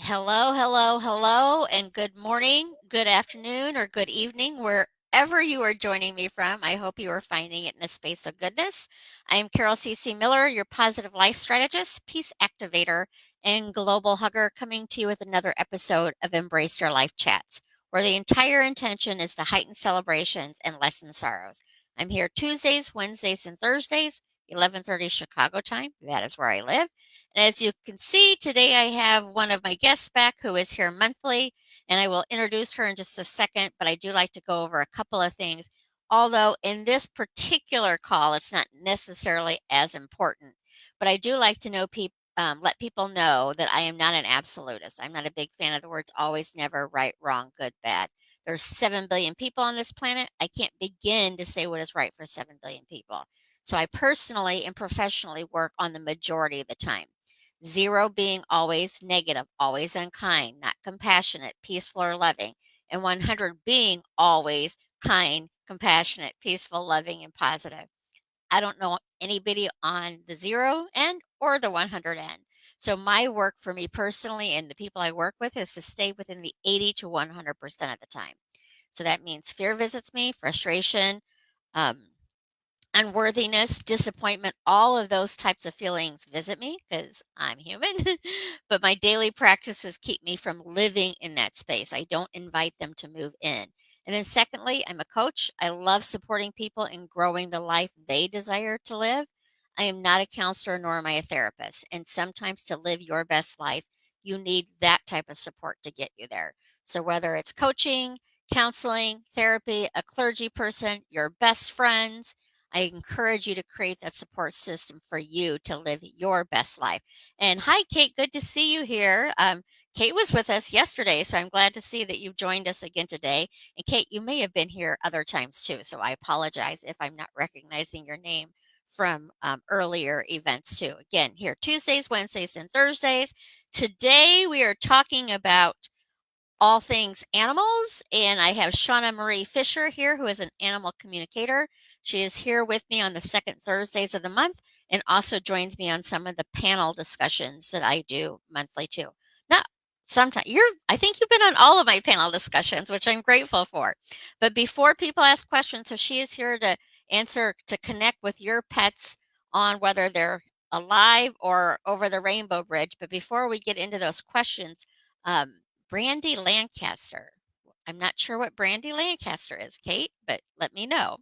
Hello, hello, hello, and good morning, good afternoon, or good evening, wherever you are joining me from. I hope you are finding it in a space of goodness. I am Carol C.C. Miller, your positive life strategist, peace activator, and global hugger, coming to you with another episode of Embrace Your Life Chats, where the entire intention is to heighten celebrations and lessen sorrows. I'm here Tuesdays, Wednesdays, and Thursdays, 11:30 Chicago time. That is where I live. And as you can see, today I have one of my guests back who is here monthly, and I will introduce her in just a second. But I do like to go over a couple of things. Although in this particular call, it's not necessarily as important, but I do like to let people know that I am not an absolutist. I'm not a big fan of the words always, never, right, wrong, good, bad. There's 7 billion people on this planet. I can't begin to say what is right for 7 billion people. So I personally and professionally work on the majority of the time. Zero being always negative, always unkind, not compassionate, peaceful, or loving. And 100 being always kind, compassionate, peaceful, loving, and positive. I don't know anybody on the zero end or the 100 end. So my work for me personally and the people I work with is to stay within the 80 to 100% of the time. So that means fear visits me, frustration, um, unworthiness, disappointment, all of those types of feelings visit me because I'm human. But my daily practices keep me from living in that space. I don't invite them to move in. And then, secondly, I'm a coach. I love supporting people in growing the life they desire to live. I am not a counselor nor am I a therapist. And sometimes to live your best life, you need that type of support to get you there. So, whether it's coaching, counseling, therapy, a clergy person, your best friends, I encourage you to create that support system for you to live your best life. And hi, Kate. Good to see you here. Kate was with us yesterday, so I'm glad to see that you've joined us again today. And Kate, you may have been here other times too, so I apologize if I'm not recognizing your name from earlier events too. Again, here Tuesdays, Wednesdays, and Thursdays. Today we are talking about all things animals. And I have Shawna Marie Fischer here, who is an animal communicator. She is here with me on the second Thursdays of the month and also joins me on some of the panel discussions that I do monthly too. Not sometimes I think you've been on all of my panel discussions, which I'm grateful for. But before people ask questions, so she is here to to connect with your pets on whether they're alive or over the rainbow bridge. But before we get into those questions, Brandy Lancaster. I'm not sure what Brandy Lancaster is, Kate, but let me know.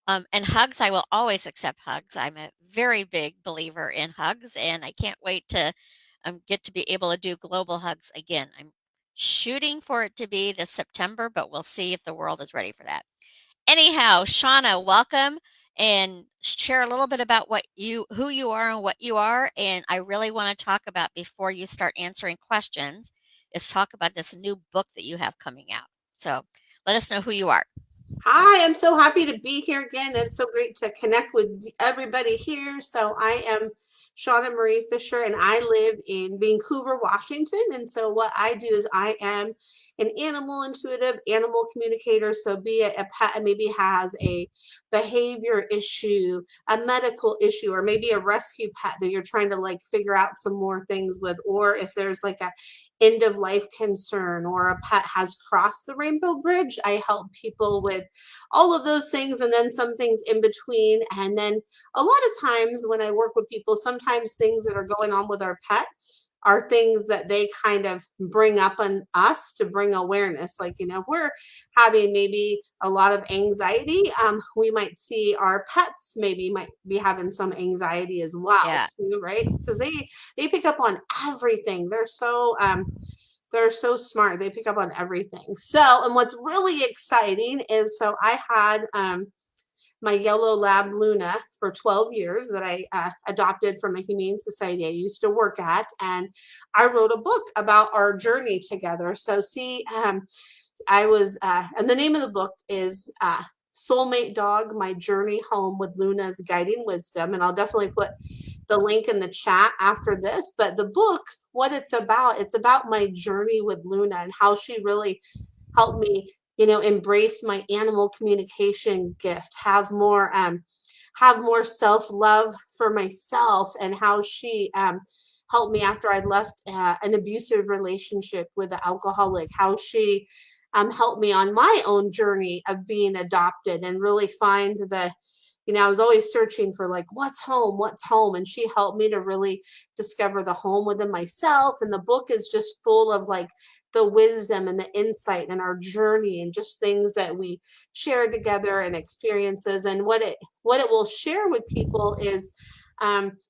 And hugs, I will always accept hugs. I'm a very big believer in hugs, and I can't wait to get to be able to do global hugs again. I'm shooting for it to be this September, but we'll see if the world is ready for that. Anyhow, Shawna, welcome and share a little bit about who you are and what you are. And I really want to talk about before you start answering questions is talk about this new book that you have coming out. So let us know who you are. Hi, I'm so happy to be here again. It's so great to connect with everybody here. So I am Shawna Marie Fischer and I live in Vancouver, Washington. And so what I do is I am an animal intuitive, animal communicator. So be it a pet maybe has a behavior issue, a medical issue, or maybe a rescue pet that you're trying to like figure out some more things with, or if there's like a end of life concern or a pet has crossed the rainbow bridge, I help people with all of those things and then some things in between. And then a lot of times when I work with people, sometimes things that are going on with our pet are things that they kind of bring up on us to bring awareness. Like, if we're having maybe a lot of anxiety, we might see our pets maybe might be having some anxiety as well Yeah. too, right? So they pick up on everything. They're so smart. They pick up on everything. So, and what's really exciting is so I had my yellow lab Luna for 12 years that I adopted from a humane society I used to work at. And I wrote a book about our journey together. So, see, and the name of the book is Soulmate Dog My Journey Home with Luna's Guiding Wisdom. And I'll definitely put the link in the chat after this. But the book, what it's about my journey with Luna and how she really helped me, embrace my animal communication gift, have more self-love for myself, and how she helped me after I left an abusive relationship with an alcoholic, how she helped me on my own journey of being adopted and really find the, I was always searching for like, what's home? What's home? And she helped me to really discover the home within myself. And the book is just full of like the wisdom and the insight and our journey and just things that we shared together and experiences. And what it will share with people is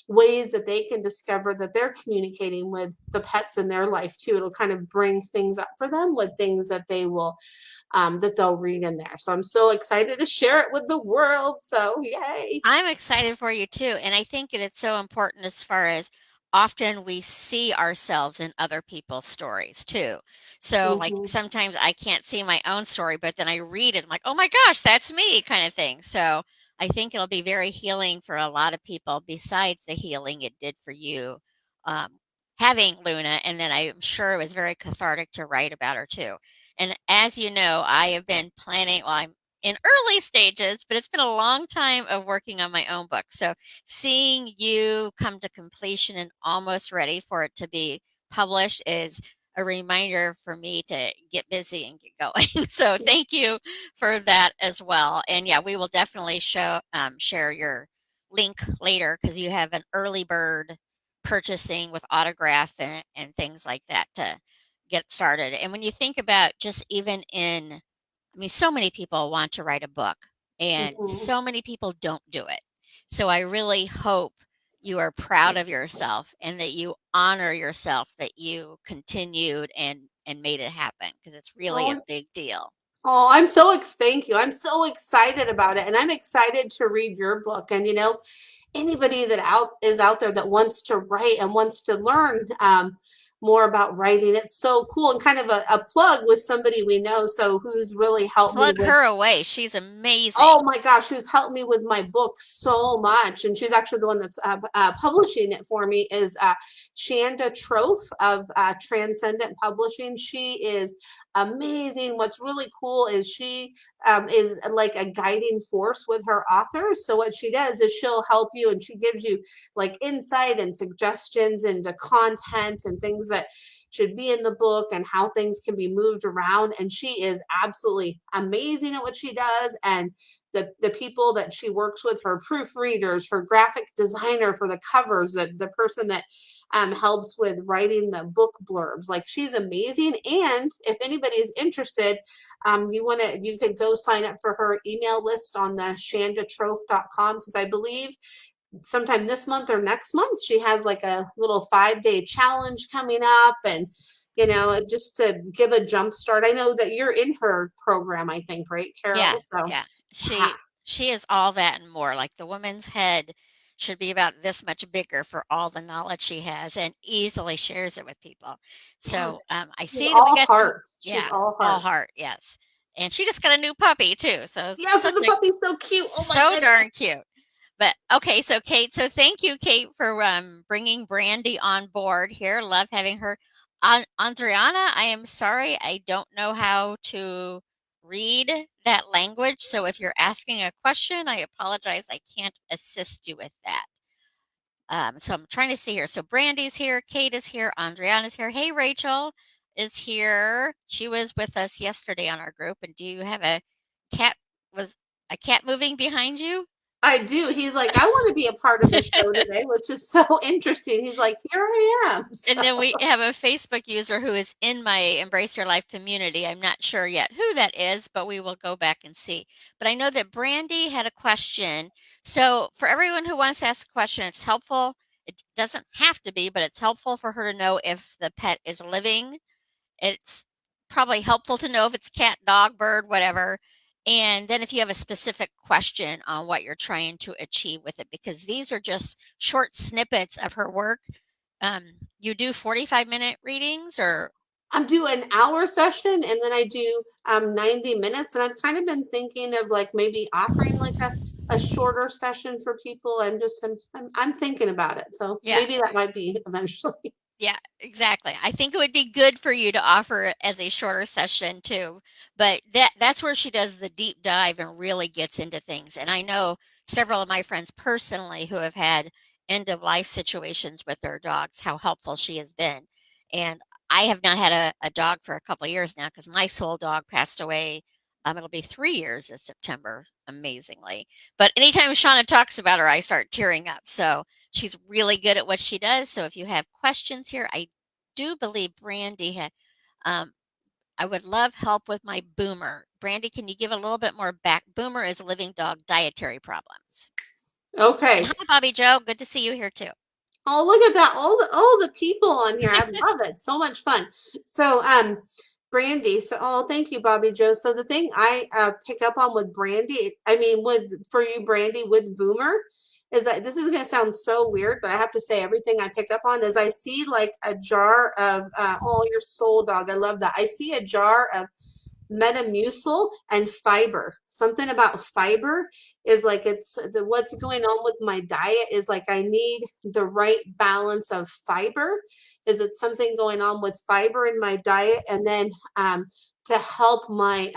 ways that they can discover that they're communicating with the pets in their life too. It'll kind of bring things up for them with things that that they'll read in there. So I'm so excited to share it with the world. So yay. I'm excited for you too. And I think that it's so important as far as often we see ourselves in other people's stories too. So, like, Hmm. sometimes I can't see my own story, but then I read it, I'm like, oh my gosh, that's me, kind of thing. So, I think it'll be very healing for a lot of people, besides the healing it did for you, um, having Luna. And then I'm sure it was very cathartic to write about her too. And as you know, I have been planning, well, I'm in early stages, but it's been a long time of working on my own book. So seeing you come to completion and almost ready for it to be published is a reminder for me to get busy and get going. So thank you for that as well. And yeah, we will definitely share your link later because you have an early bird purchasing with autograph and things like that to get started. And when you think about just even in, I mean, so many people want to write a book, and Hmm. so many people don't do it. So I really hope you are proud of yourself and that you honor yourself that you continued and made it happen because it's really a Oh, big deal. oh, thank you. I'm so excited about it. And I'm excited to read your book. And anybody that is out there that wants to write and wants to learn more about writing, it's so cool, and kind of a plug with somebody we know, so who's really helped me Plug with. her away. She's amazing. Oh my gosh, who's helped me with my book so much, and she's actually the one that's publishing it for me. Is Shanda Trofe of Transcendent Publishing. She is amazing. What's really cool is she is like a guiding force with her authors. So what she does is she'll help you, and she gives you like insight and suggestions into content and things that should be in the book and how things can be moved around. And she is absolutely amazing at what she does. And the people that she works with, her proofreaders, her graphic designer for the covers, the person that helps with writing the book blurbs, like she's amazing. And if anybody is interested, you could go sign up for her email list on the shandatrofe.com, because I believe sometime this month or next month she has like a little 5-day challenge coming up. And just to give a jump start, I know that you're in her program, I think, right, Yeah, Carol? So yeah. ha- She is all that and more. Like, the woman's head should be about this much bigger for all the knowledge she has and easily shares it with people. yeah, So I she's see that we all got some, heart. She's yeah, all all heart. heart, yes. And she just got a new puppy too. So it's Yes, such and the a puppy's so cute. Oh my so goodness. darn cute. But okay, so Kate, so thank you, Kate, for bringing Brandy on board here. Love having her. Andriana, I am sorry, I don't know how to read that language. So if you're asking a question, I apologize. I can't assist you with that. So I'm trying to see here. So Brandy's here, Kate is here, Andriana's here. Hey, Rachel is here. She was with us yesterday on our group. And do you have a cat? Was a cat moving behind you? I do. He's like, I want to be a part of the show today, which is so interesting. He's like, here I am. And So then we have a Facebook user who is in my Embrace Your Life community. I'm not sure yet who that is, but we will go back and see. But I know that Brandy had a question. So for everyone who wants to ask a question, it's helpful. It doesn't have to be, but it's helpful for her to know if the pet is living. It's probably helpful to know if it's cat, dog, bird, whatever. And then if you have a specific question on what you're trying to achieve with it, because these are just short snippets of her work. You do 45-minute readings or, I'm doing an hour session, and then I do 90 minutes. And I've kind of been thinking of like maybe offering like a shorter session for people. I'm thinking about it. So yeah, maybe that might be eventually. yeah, exactly. I think it would be good for you to offer it as a shorter session too. But that's where she does the deep dive and really gets into things. And I know several of my friends personally who have had end of life situations with their dogs, how helpful she has been. And I have not had a dog for a couple of years now because my soul dog passed away. It'll be 3 years this September, amazingly. But anytime Shawna talks about her, I start tearing up. So she's really good at what she does. So if you have questions here, I do believe Brandy had. Um, I would love help with my Boomer. Brandy, can you give a little bit more back? Boomer is a living dog, dietary problems. And Okay. hi, Bobby Joe. Good to see you here too. Oh, look at that. All the people on here. I love it. So much fun. So, Brandy. So, oh, thank you, Bobby Joe. So the thing I pick up on with Brandy, I mean, with for you, Brandy, with Boomer, is that this is going to sound so weird, but I have to say everything I pick up on is I see like a jar of oh, your soul dog. I love that. I see a jar of Metamucil and fiber. Something about fiber is like what's going on with my diet is like I need the right balance of fiber. Is it something going on with fiber in my diet? And then to help my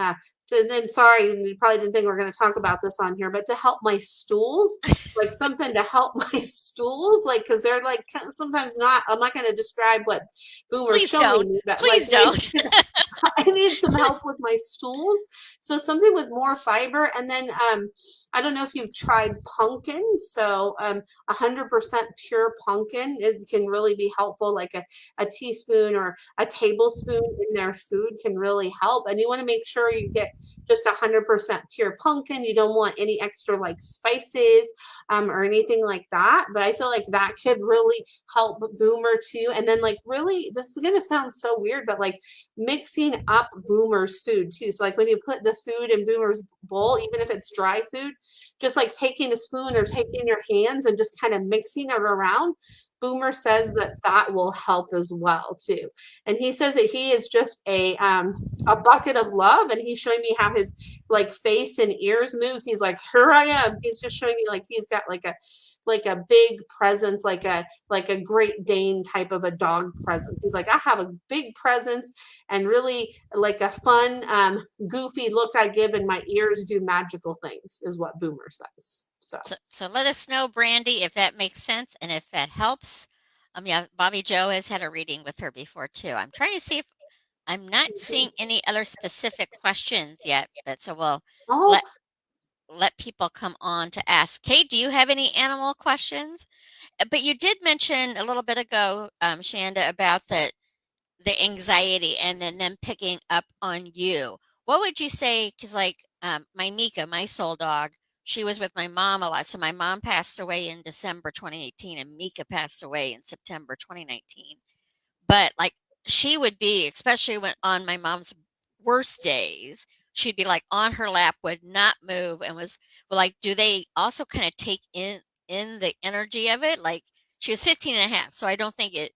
and then sorry, you probably didn't think we are going to talk about this on here, but to help my stools, like something to help my stools, like because they're like sometimes not. I'm not going to describe what Boomer's Please showing don't. me, but Please don't. I need some help with my stools. So something with more fiber. And then I don't know if you've tried pumpkin. So 100% pure pumpkin, it can really be helpful. Like a teaspoon or a tablespoon in their food can really help. And you want to make sure you get just 100% pure pumpkin. You don't want any extra like spices or anything like that. But I feel like that could really help Boomer too. And then like really, this is gonna sound so weird, but like mixing up Boomer's food too. So like when you put the food in Boomer's bowl, even if it's dry food, just like taking a spoon or taking your hands and just kind of mixing it around. Boomer says that that will help as well too, and he says that he is just a bucket of love, and he's showing me how his like face and ears moves. He's like, here I am. He's just showing me like he's got like a big presence, like a Great Dane type of a dog presence. He's like, I have a big presence and really like a fun, goofy look I give, and my ears do magical things, is what Boomer says. So, So let us know, Brandy, if that makes sense and if that helps. Yeah, Bobby Joe has had a reading with her before too. I'm trying to see if I'm not seeing any other specific questions yet, but so we'll oh, let let people come on to ask. Kate, do you have any animal questions? But you did mention a little bit ago, Shanda, about the anxiety and then them picking up on you. What would you say? Because like my Mika, my soul dog, she was with my mom a lot. So my mom passed away in December 2018, and Mika passed away in September 2019. But, like, she would be, especially when on my mom's worst days, she'd be, like, on her lap, would not move, and was well, like, do they also kinda take in the energy of it? Like, she was 15 and a half, so I don't think it,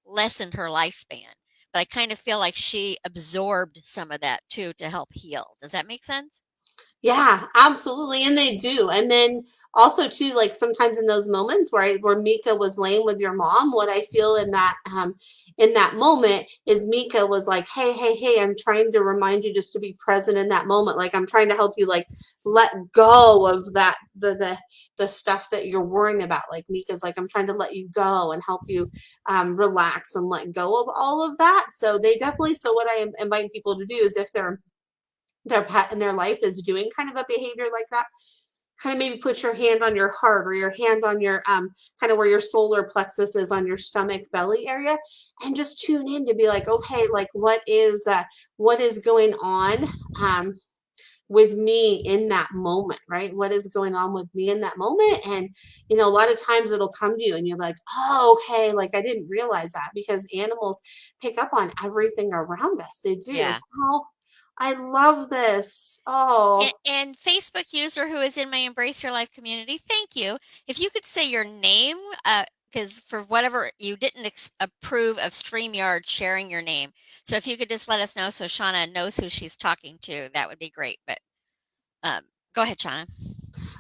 lessened her lifespan, but I kind of feel like she absorbed some of that too to help heal. Does that make sense? yeah, absolutely, and they do. And then also too, like sometimes in those moments where Mika was laying with your mom, what I feel in that moment is Mika was like, hey, hey, hey, I'm trying to remind you just to be present in that moment. Like I'm trying to help you like let go of that the stuff that you're worrying about. Like Mika's like, I'm trying to let you go and help you relax and let go of all of that. So they definitely, so what I invite people to do is if their pet in their life is doing kind of a behavior like that, kind of maybe put your hand on your heart or your hand on your kind of where your solar plexus is on your stomach belly area, and just tune in to be like, okay, like what is going on with me in that moment, right? What is going on with me in that moment? And a lot of times it'll come to you and you're like, oh, okay, like I didn't realize that, because animals pick up on everything around us. They do. Yeah. Oh, I love this. Oh, And Facebook user who is in my Embrace Your Life community, thank you. If you could say your name, because for whatever you didn't approve of StreamYard sharing your name. So if you could just let us know so Shauna knows who she's talking to, that would be great. But um, go ahead, Shauna.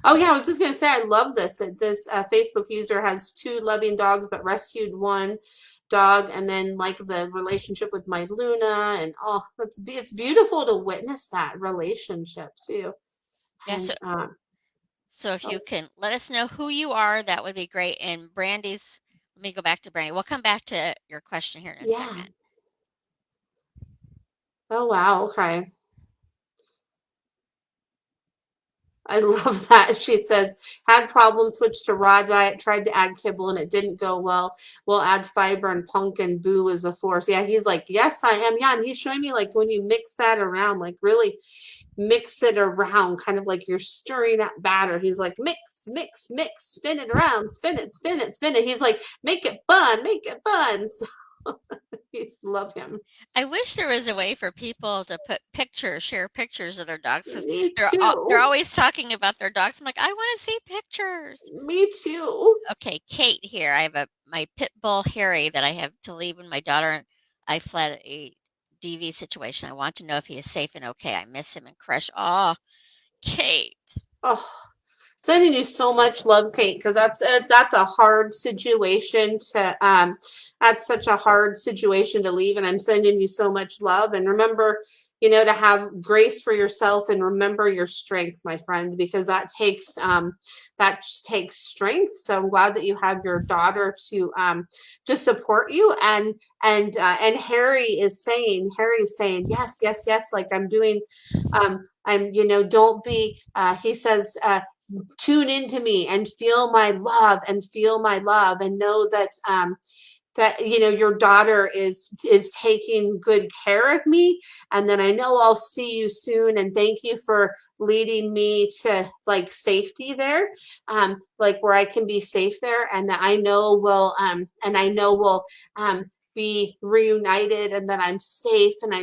oh yeah, I was just gonna say I love this. That this Facebook user has two loving dogs, but rescued one dog, and then like the relationship with my Luna, and oh, it's beautiful to witness that relationship too. Yeah, And so So if you Oh, can let us know who you are, that would be great. And Brandy's, let me go back to Brandy. We'll come back to your question here in a yeah. second. Oh, wow. Okay. I love that. She says, had problems, switched to raw diet, tried to add kibble and it didn't go well. We'll add fiber and pumpkin boo is a force. Yeah, he's like, yes, I am. Yeah, and he's showing me like when you mix that around, like really mix it around, kind of like you're stirring that batter. He's like, mix, mix, mix, spin it around, spin it, spin it, spin it. He's like, make it fun, make it fun. So love him. I wish there was a way for people to put pictures, share pictures of their dogs, because Me they're too. always talking about their dogs. I'm like, I want to see pictures. Me too. Okay, Kate here. I have my pit bull Harry that I have to leave when my daughter I fled a DV situation. I want to know if he is safe and okay. I miss him and crush. Oh, Kate. Oh, sending you so much love, Kate, because that's a hard situation to that's such a hard situation to leave, and I'm sending you so much love. And remember, to have grace for yourself and remember your strength, my friend, because that just takes strength. So I'm glad that you have your daughter to support you. And Harry's saying yes, yes, yes, like I'm doing. I'm, don't be. He says, tune into me and feel my love and feel my love and know that your daughter is taking good care of me, and then I know I'll see you soon, and thank you for leading me to like safety there, like where I can be safe there, and that I know we'll be reunited, and that I'm safe and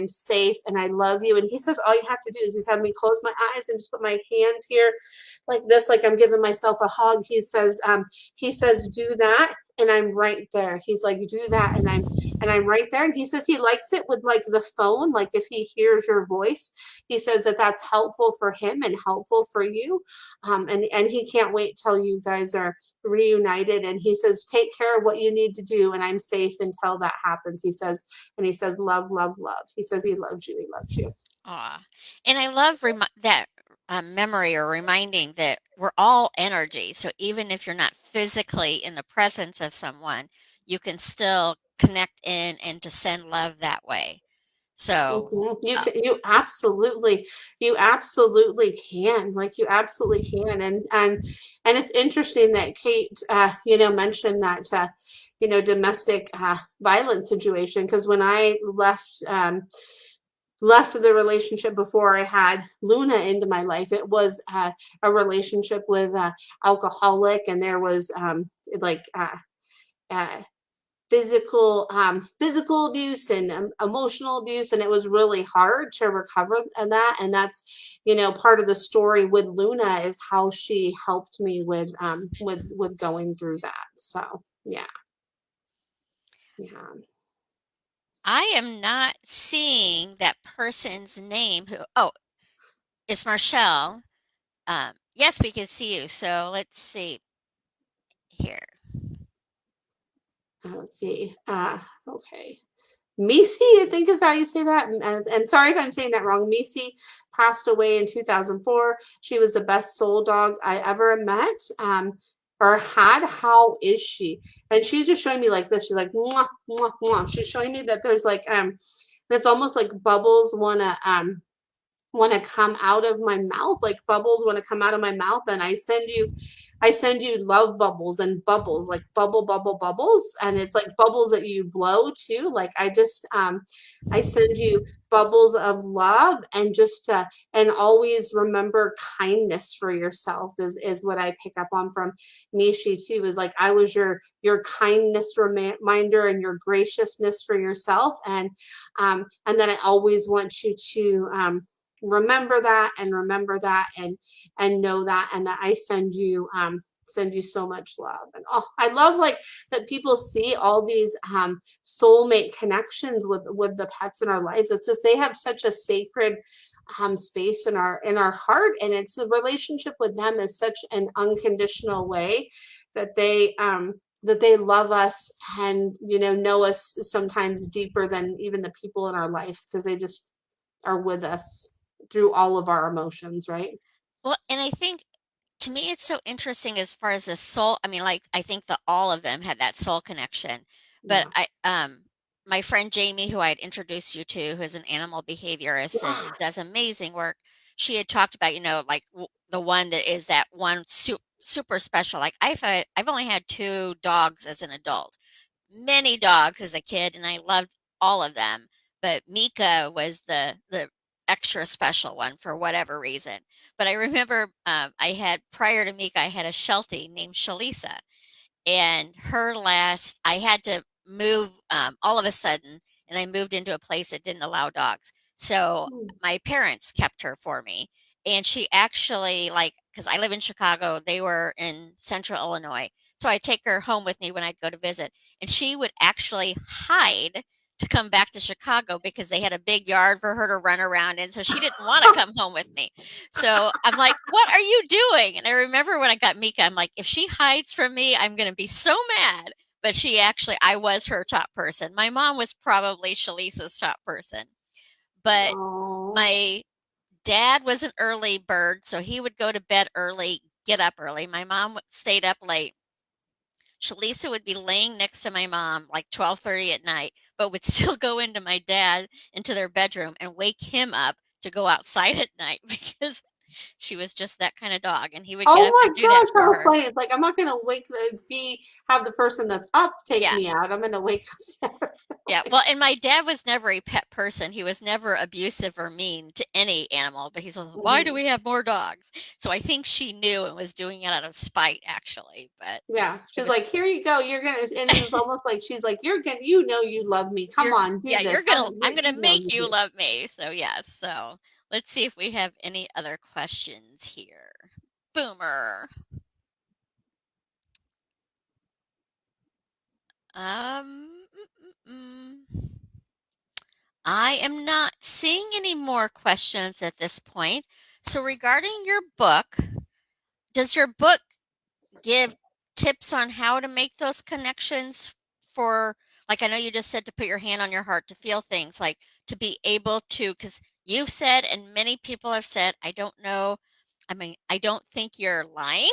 I love you. And he says all you have to do is he's having me close my eyes and just put my hands here like this, like I'm giving myself a hug. He says do that and I'm right there. He's like, do that, and I'm right there. And he says he likes it with like the phone, like if he hears your voice, he says that that's helpful for him and helpful for you. And he can't wait till you guys are reunited. And he says, take care of what you need to do, and I'm safe until that happens. He says, love, love, love. He says he loves you. He loves you. Aw. And I love that memory or reminding that we're all energy. So even if you're not physically in the presence of someone, you can still connect in and to send love that way. So, You uh, can, you absolutely can, like you absolutely can. And it's interesting that Kate, mentioned that, domestic violence situation, because when I left the relationship before I had Luna into my life, it was a relationship with alcoholic, and there was like uh, physical abuse and emotional abuse, and it was really hard to recover that. And that's part of the story with Luna is how she helped me with going through that. So yeah, yeah. I am not seeing that person's name who, oh, it's Marshall. Yes, we can see you. So let's see here. Let's see. Okay. Misi, I think is how you say that. And sorry if I'm saying that wrong. Misi passed away in 2004. She was the best soul dog I ever met, or had. How is she? And she's just showing me like this. She's like, mwah, mwah, mwah. She's showing me that there's like, it's almost like bubbles want to come out of my mouth, like bubbles want to come out of my mouth, and I send you love bubbles, and bubbles like bubble bubble bubbles, and it's like bubbles that you blow too. Like I send you bubbles of love, and just and always remember kindness for yourself is what I pick up on from Mishi too, is like I was your kindness reminder and your graciousness for yourself. And then I always want you to remember that and know that, and that I send you so much love. And oh, I love like that people see all these soulmate connections with the pets in our lives. It's just they have such a sacred space in our heart, and it's a relationship with them is such an unconditional way that they love us, and know us sometimes deeper than even the people in our life, because they just are with us through all of our emotions, right? Well, and I think To me, it's so interesting as far as the soul. I mean, like I think that all of them had that soul connection. But Yeah. my friend Jamie, who I had introduced you to, who is an animal behaviorist and Yeah. does amazing work, she had talked about, like the one that is that one super special. Like I've only had two dogs as an adult, many dogs as a kid, and I loved all of them. But Mika was the extra special one for whatever reason. But I remember I had prior to Mika, I had a Sheltie named Shalisa, and her last I had to move all of a sudden, and I moved into a place that didn't allow dogs, so Mm. my parents kept her for me. And she actually, like, because I live in Chicago, they were in central Illinois, so I'd take her home with me when I'd go to visit, and she would actually hide to come back to Chicago because they had a big yard for her to run around in, so she didn't want to come home with me. So I'm like, "What are you doing?" And I remember when I got Mika, I'm like, "If she hides from me, I'm going to be so mad." But I was her top person. My mom was probably Shalisa's top person. But Oh. my dad was an early bird, so he would go to bed early, get up early. My mom stayed up late. Shalisa would be laying next to my mom like 12:30 at night, but would still go into my dad into their bedroom and wake him up to go outside at night because she was just that kind of dog, and he would get Oh up my and do that gosh, for how her. funny. It's like I'm not gonna wake the be have the person that's up take Yeah. me out. I'm gonna wake up the other Yeah. way. Well, and my dad was never a pet person. He was never abusive or mean to any animal, but he's like, "Why do Mhm. we have more dogs?" So I think she knew and was doing it out of spite, actually. But Yeah. it She's was, like, here you go. You're gonna and it's almost like she's like, you're gonna you know you love me. Come on, do yeah, this. I'm I'm gonna you know make you you do. love me. So, yes. So let's see if we have any other questions here. Boomer. Mm. I am not seeing any more questions at this point. So, regarding your book, does your book give tips on how to make those connections for, like, I know you just said to put your hand on your heart to feel things, like to be able to, because you've said, and many people have said, I don't know. I mean, I don't think you're lying.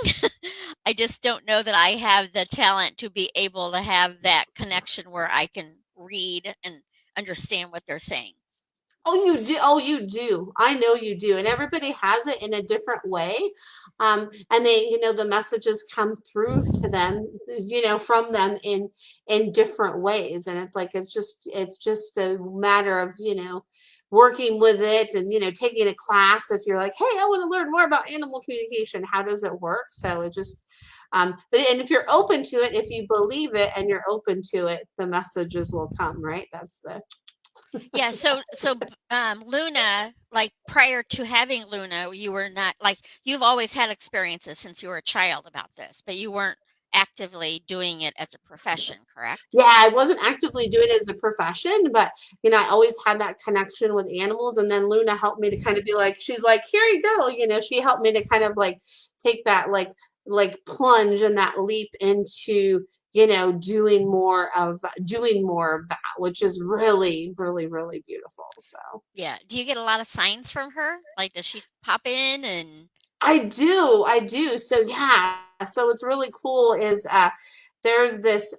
I just don't know that I have the talent to be able to have that connection where I can read and understand what they're saying. Oh, you do. Oh, you do. I know you do. And everybody has it in a different way. And they, the messages come through to them, from them in different ways. And it's like it's just a matter of, working with it and, taking a class. If you're like, hey, I want to learn more about animal communication, how does it work? So it just but and if you're open to it, if you believe it and you're open to it, the messages will come, right? That's the Yeah, Luna, like prior to having Luna, you were not like you've always had experiences since you were a child about this, but you weren't actively doing it as a profession, correct? Yeah, I wasn't actively doing it as a profession, but I always had that connection with animals. And then Luna helped me to kind of be like, she's like, here you go. She helped me to kind of like take that like plunge and that leap into, doing more of that, which is really, really, really beautiful. So Yeah. Do you get a lot of signs from her? Like, does she pop in and I do. So yeah, so what's really cool is there's this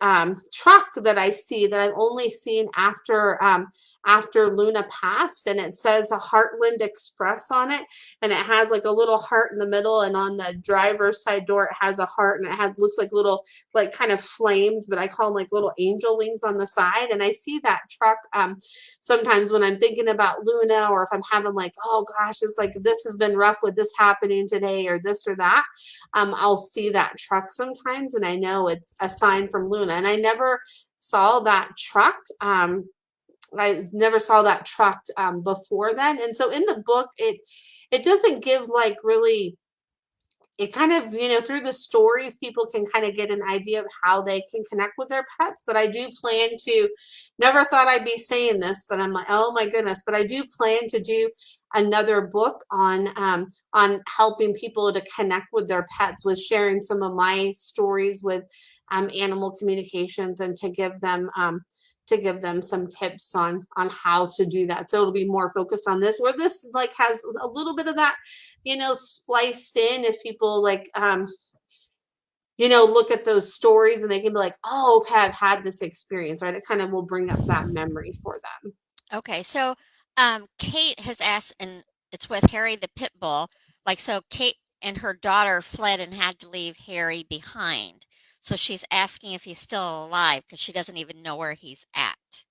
truck that I see that I've only seen after Luna passed, and it says a Heartland Express on it, and it has like a little heart in the middle, and on the driver's side door it has a heart, and it has looks like little like kind of flames, but I call them like little angel wings on the side, and I see that truck sometimes when I'm thinking about Luna, or if I'm having like, oh gosh, it's like this has been rough with this happening today or this or that, I'll see that truck sometimes and I know it's a sign from Luna. And I never saw that truck. I never saw that truck before then. And so in the book, it doesn't give like really it kind of, through the stories, people can kind of get an idea of how they can connect with their pets. But I do plan to, never thought I'd be saying this, but I'm like, oh my goodness. But I do plan to do another book on helping people to connect with their pets, with sharing some of my stories with animal communications and to give them to give them some tips on how to do that. So it'll be more focused on this, where this like has a little bit of that, spliced in if people like look at those stories and they can be like, oh, okay, I've had this experience, right? It kind of will bring up that memory for them. Okay, so Kate has asked, and it's with Harry the pit bull. Like, so Kate and her daughter fled and had to leave Harry behind. So she's asking if he's still alive because she doesn't even know where he's at.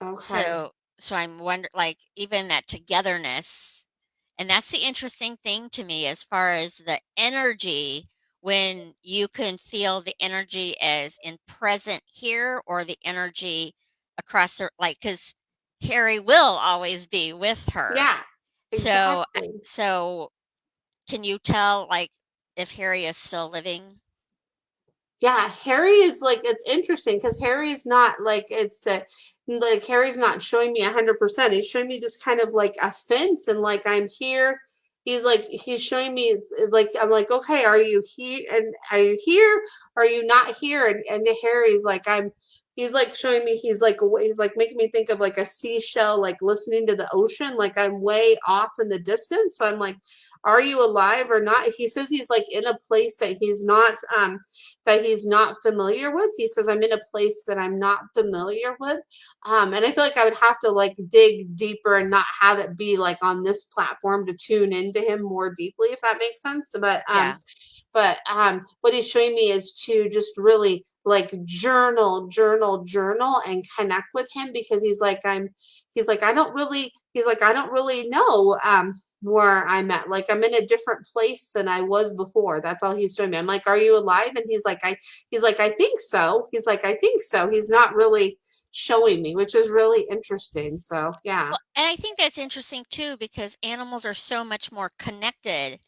Okay. So I'm wondering, like, even that togetherness, and that's the interesting thing to me as far as the energy, when you can feel the energy as in present here or the energy across the, like, because Harry will always be with her. Yeah, So, exactly. so can you tell, like, if Harry is still living? Yeah, Harry is like, it's interesting because Harry's not like, like Harry's not showing me 100%. He's showing me just kind of like a fence and like I'm here. He's showing me it's like I'm like, okay, are you here? And are you here? Are you not here? And Harry's like, he's like showing me he's like making me think of like a seashell, like listening to the ocean, like I'm way off in the distance. So I'm like, are you alive or not? He says he's like in a place that he's not familiar with. He says, I'm in a place that I'm not familiar with. And I feel like I would have to like dig deeper and not have it be like on this platform to tune into him more deeply, if that makes sense. Yeah. But what he's showing me is to just really like journal and connect with him, because he's like I don't really know where I'm at. Like I'm in a different place than I was before. That's all he's showing me. I'm like, are you alive? And he's like, I think so. He's like, I think so. He's not really showing me, which is really interesting. So yeah. Well, and I think that's interesting too because animals are so much more connected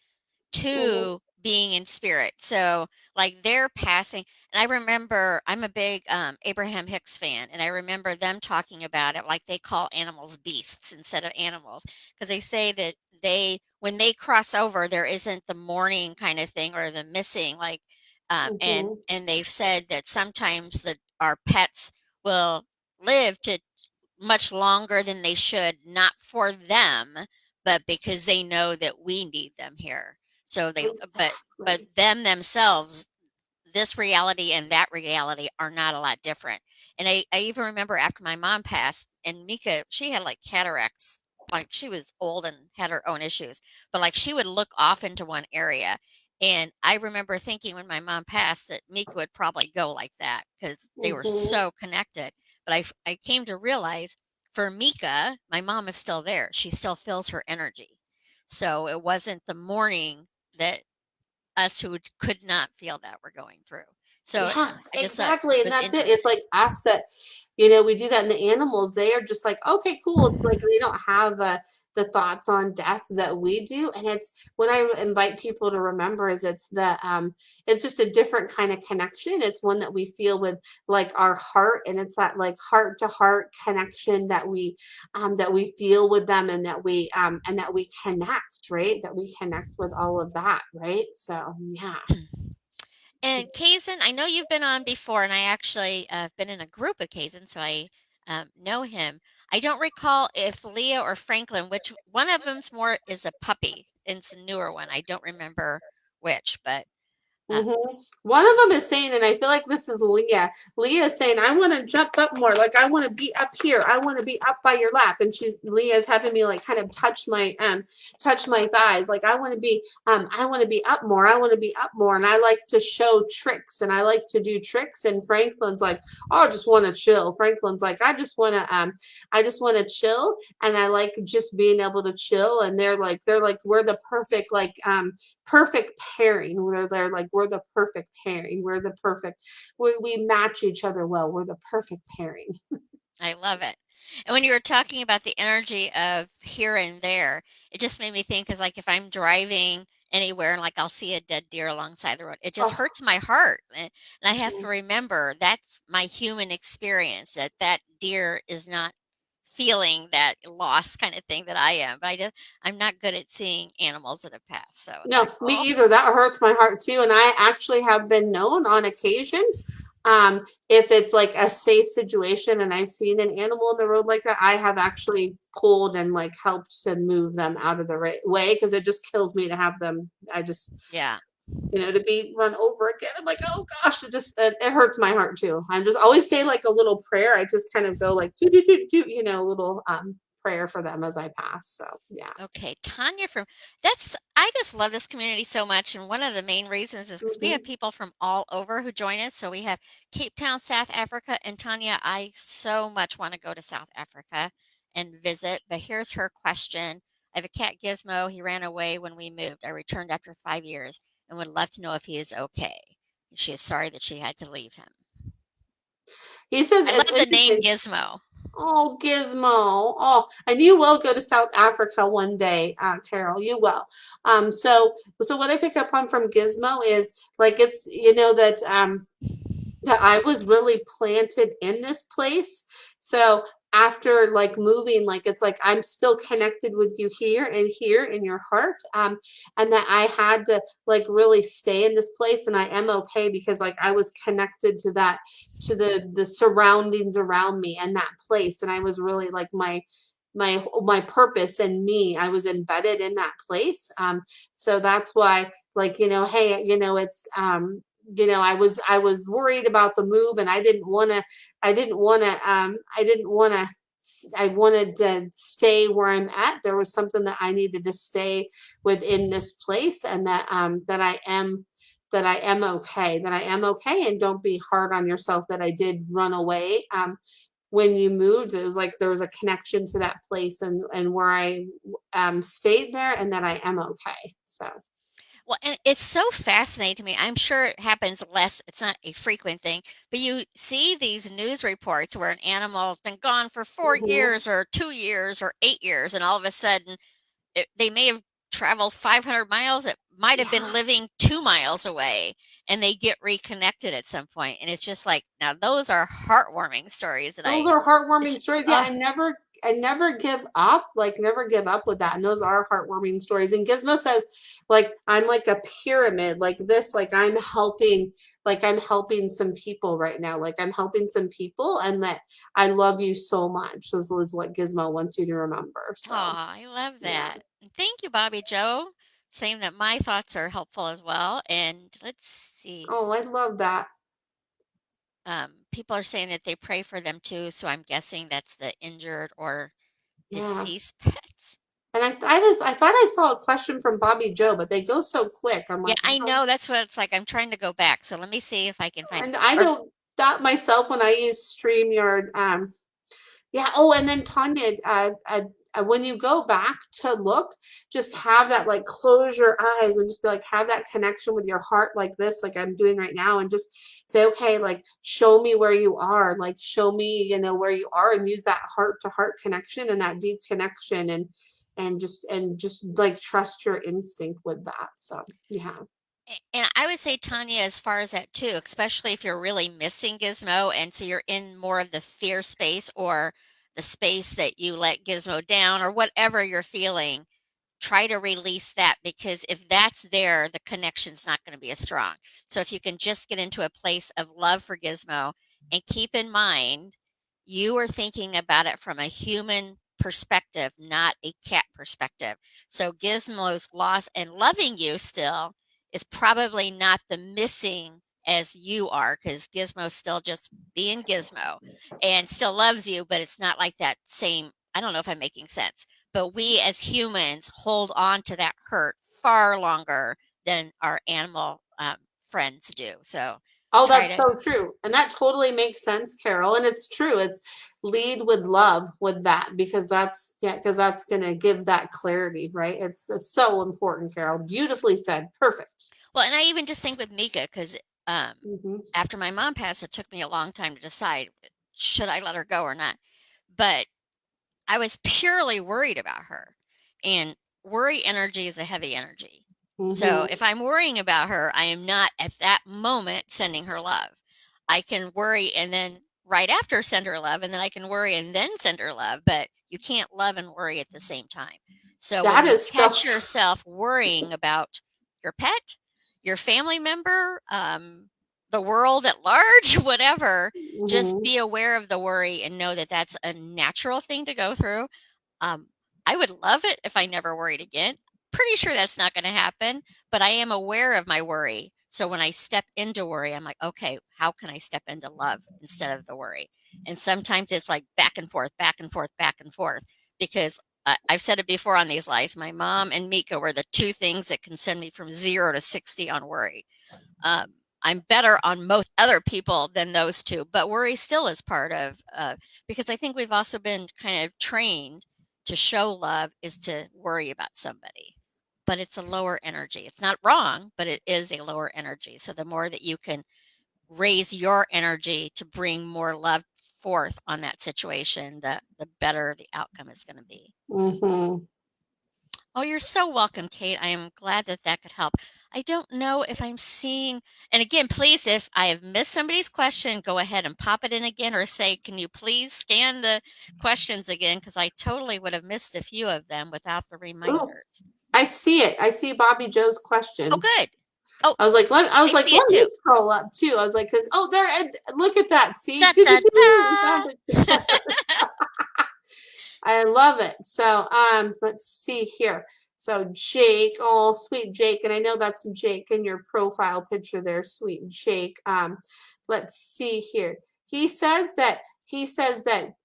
Hmm. to being in spirit. So, like, they're passing, and I remember I'm a big Abraham Hicks fan, and I remember them talking about it like they call animals beasts instead of animals because they say that when they cross over, there isn't the mourning kind of thing or the missing, like, Hmm. and they've said that sometimes that our pets will live to much longer than they should, not for them, but because they know that we need them here. So but Exactly. them themselves, this reality and that reality are not a lot different. And I even remember after my mom passed, and Mika, she had like cataracts. Like she was old and had her own issues, but like she would look off into one area. And I remember thinking when my mom passed that Mika would probably go like that because they were Hmm. so connected. But I came to realize for Mika, my mom is still there. She still feels her energy. So it wasn't the mourning that us who could not feel that were going through. So Yeah, I just thought it exactly. And was that's it. It's interesting. like us that, we do that in the animals. They are just like, okay, cool. It's like they don't have the thoughts on death that we do. And it's what I invite people to remember is it's just a different kind of connection. It's one that we feel with like our heart, and it's that like heart to heart connection that we feel with them, and that we connect, right? That we connect with all of that, right? So yeah. And Kazan, I know you've been on before, and I actually have been in a group of Kazan, so I know him. I don't recall if Leah or Franklin, which one of them's more is a puppy, and it's a newer one. I don't remember which, but uh, Hmm. One of them is saying, and I feel like this is Leah. Leah is saying, "I want to jump up more. Like I want to be up here. I want to be up by your lap." And Leah's having me like kind of touch my thighs. Like I want to be up more. I want to be up more. And I like to show tricks, and I like to do tricks. And Franklin's like, "Oh, I just want to chill." Franklin's like, I just want to chill, and I like just being able to chill." And they're like, we're the perfect pairing, where they're like, we're the perfect pairing, we match each other well, we're the perfect pairing. I love it. And when you were talking about the energy of here and there, it just made me think because, like, if I'm driving anywhere and, like, I'll see a dead deer alongside the road, it just Oh, hurts my heart. And I have to remember that's my human experience, that that deer is not feeling that loss kind of thing that I am. But I'm not good at seeing animals that have passed. So it's no, like, me oh, either. That hurts my heart too. And I actually have been known on occasion, If it's like a safe situation and I've seen an animal in the road like that, I have actually pulled and like helped to move them out of the right way because it just kills me to have them. I just, Yeah. to be run over again. I'm like, oh gosh, it hurts my heart too. I'm just always say like a little prayer. I just kind of go like do do do do, a little prayer for them as I pass. So yeah. Okay, Tanya from I just love this community so much. And one of the main reasons is because we have Hmm. people from all over who join us. So we have Cape Town, South Africa. And Tanya, I so much want to go to South Africa and visit. But here's her question. I have a cat Gizmo. He ran away when we moved. I returned after 5 years and would love to know if he is okay. She is sorry that she had to leave him. He says I it's love the name interesting. Gizmo. Oh, Gizmo. Oh, and you will go to South Africa one day, Carol. You will. So what I picked up on from Gizmo is like it's that I was really planted in this place. So after like moving, like it's like I'm still connected with you here and here in your heart. And that I had to like really stay in this place, and I am okay because like I was connected to that, to the surroundings around me and that place, and I was really like my purpose and me. I was embedded in that place. So that's why like hey, it's I was worried about the move, and I wanted to stay where I'm at. There was something that I needed to stay within this place, and that I am okay, and don't be hard on yourself that I did run away. When you moved, it was like there was a connection to that place, and where I stayed there, and that I am okay. So Well, and it's so fascinating to me. I'm sure it happens less, it's not a frequent thing, but you see these news reports where an animal has been gone for 4 years mhm. or 2 years or 8 years, and all of a sudden they may have traveled 500 miles. It might have been Yeah. living 2 miles away, and they get reconnected at some point. And it's just like, now those are heartwarming stories that Those I, are heartwarming it's, stories. Yeah, and never give up. Like never give up with that. And those are heartwarming stories. And Gizmo says, like, I'm like a pyramid, like this, like I'm helping some people right now. Like I'm helping some people, and that I love you so much. This is what Gizmo wants you to remember. oh, So I love yeah. that. And thank you, Bobby Joe, saying that my thoughts are helpful as well. And let's see. Oh, I love that. People are saying that they pray for them too, so I'm guessing that's the injured or Yeah. deceased pets. And I thought I saw a question from Bobby Joe, but they go so quick. I'm Yeah, like, I oh. know that's what it's like. I'm trying to go back, so let me see if I can find And I or don't that myself when I use StreamYard. Yeah. Oh, and then Tanya, when you go back to look, just have that like close your eyes and just be like have that connection with your heart like this, like I'm doing right now, and just say, okay, like show me where you are, like show me, where you are, and use that heart to heart connection and that deep connection, and just like trust your instinct with that. So yeah. and I would say, Tanya, as far as that too, especially if you're really missing Gizmo and so you're in more of the fear space or the space that you let Gizmo down or whatever you're feeling, try to release that because if that's there, the connection's not going to be as strong. So if you can just get into a place of love for Gizmo and keep in mind you are thinking about it from a human perspective, not a cat perspective. So Gizmo's loss and loving you still is probably not the missing as you are because Gizmo's still just being Gizmo and still loves you, but it's not like that same. I don't know if I'm making sense, but we as humans hold on to that hurt far longer than our animal friends do. So Oh, try that's to, so true. And that totally makes sense, Carol. And it's true. It's lead with love with that, because that's going to give that clarity, right? It's so important, Carol. Beautifully said. Perfect. well, and I even just think with Mika, because um, Hmm. after my mom passed, it took me a long time to decide should I let her go or not. But I was purely worried about her. And worry energy is a heavy energy. So Hmm. if I'm worrying about her, I am not at that moment sending her love. I can worry and then right after send her love, and then I can worry and then send her love, but you can't love and worry at the same time. So when That you is so catch true. yourself worrying about your pet, your family member, the world at large, whatever, just Mhm. be aware of the worry and know that that's a natural thing to go through. Um, I would love it if I never worried again. Pretty sure that's not going to happen, but I am aware of my worry. So when I step into worry, I'm like, okay, how can I step into love instead of the worry? And sometimes it's like back and forth, back and forth, back and forth. Because I've said it before on these lives, my mom and Mika were the two things that can send me from 0 to 60 on worry. Um, I'm better on most other people than those two, but worry still is part of, because I think we've also been kind of trained to show love is to worry about somebody, but it's a lower energy. It's not wrong, but it is a lower energy. So the more that you can raise your energy to bring more love forth on that situation, the better the outcome is going to be. Mhm. Oh, you're so welcome, Kate. I am glad that that could help. I don't know if I'm seeing, and again, please, if I have missed somebody's question, go ahead and pop it in again or say, can you please scan the questions again? Because I totally would have missed a few of them without the Oh, reminders. I see it. I see Bobby Joe's Oh, question. good. Oh, I was I like, see let it me too. scroll up too. I was like, cause oh, there, look at that. See, Da doo, doo, da doo, we da. found it. I love it. So, let's see here. So Jake, oh, sweet Jake, and I know that's Jake in your profile picture there, sweet Jake. Let's see here. He says that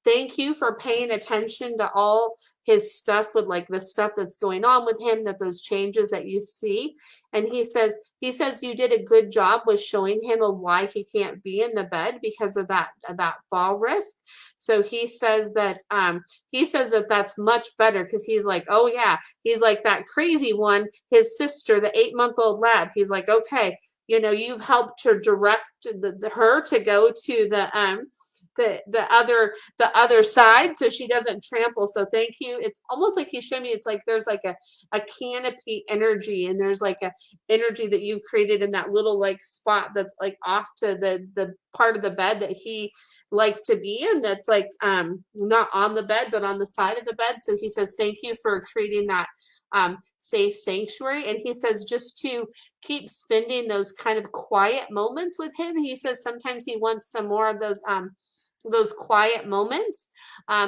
thank you for paying attention to all his stuff with like the stuff that's going on with him, that those changes that you see. And he says you did a good job with showing him of why he can't be in the bed because of that fall risk. So he says that that's much better because he's like, oh yeah, he's like that crazy one, his sister, the 8-month-old lab. He's like, okay, you've helped to direct her to go to the other side so she doesn't trample. So thank you. It's almost like he showed me, it's like there's like a canopy energy, and there's like a energy that you've created in that little like spot that's like off to the part of the bed that he like to be in, that's like not on the bed but on the side of the bed. So he says thank you for creating that safe sanctuary. And he says just to keep spending those kind of quiet moments with him. He says sometimes he wants some more of those quiet moments.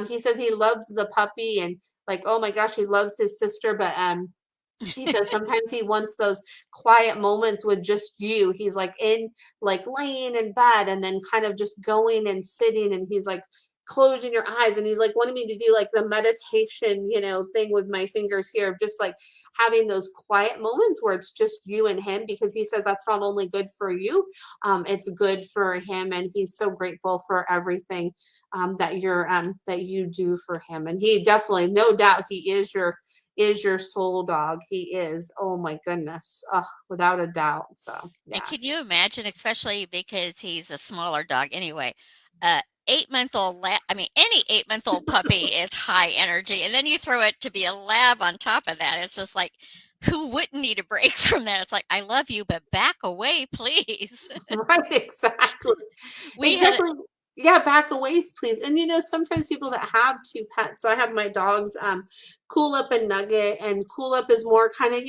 He says he loves the puppy, and like, oh my gosh, he loves his sister, but he says sometimes he wants those quiet moments with just you. He's like laying in bed and then kind of just going and sitting, and he's like closing your eyes, and he's like wanting me to do like the meditation, thing with my fingers here, of just like having those quiet moments where it's just you and him, because he says that's not only good for you, it's good for him, and he's so grateful for everything that you do for him. And he definitely, no doubt, he is your soul dog. He is. Oh my goodness. Without a doubt. So, And yeah. can you imagine, especially because he's a smaller dog anyway, uh, 8-month-old I mean, any 8-month-old puppy is high energy, and then you throw it to be a lab on top of that. It's just like, who wouldn't need a break from that? It's like, I love you, but back away, please. Right, exactly. We had a, Exactly. Yeah, back a ways, please. And sometimes people that have two pets, so I have my dogs, Cool Up and Nugget, and Cool Up is more kind of,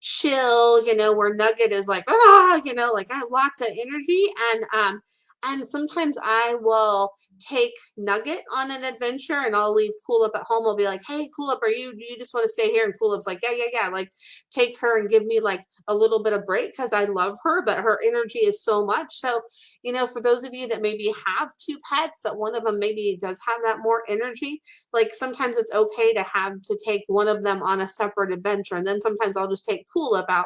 chill, where Nugget is like, like I have lots of energy. And sometimes I will take Nugget on an adventure, and I'll leave Cool Up at home. I'll be like, hey, Cool Up, do you just want to stay here? And Cool Up's like, yeah, yeah, yeah. Like take her and give me like a little bit of break because I love her, but her energy is so much. So, for those of you that maybe have two pets, that one of them maybe does have that more energy, like sometimes it's okay to take one of them on a separate adventure. And then sometimes I'll just take Cool Up out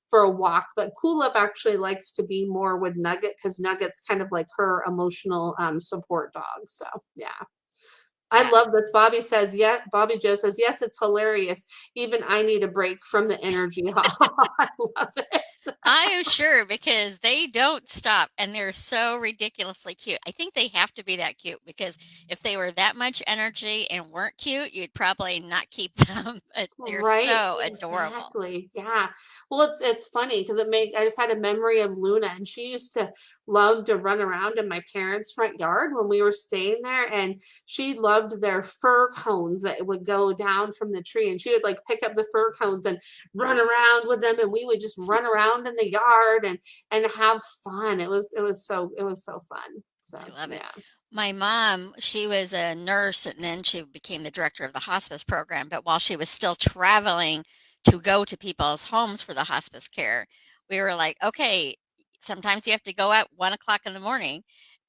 for a walk. But Cool Up actually likes to be more with Nugget because Nugget's kind of like her emotional support dog. So, yeah. I yeah. love this. Bobby Joe says, yes, it's hilarious. Even I need a break from the energy. I love it. I am sure because they don't stop and they're so ridiculously cute. I think they have to be that cute because if they were that much energy and weren't cute, you'd probably not keep them. But they're Right, so adorable. exactly. Yeah. Well, it's funny because I just had a memory of Luna, and she used to love to run around in my parents' front yard when we were staying there, and she loved loved their fir cones that would go down from the tree, and she would like pick up the fir cones and run around with them, and we would just run around in the yard and have fun. It was so fun. So I love it. yeah. My mom, she was a nurse and then she became the director of the hospice program. But while she was still traveling to go to people's homes for the hospice care, we were like, okay, sometimes you have to go at 1 o'clock in the morning.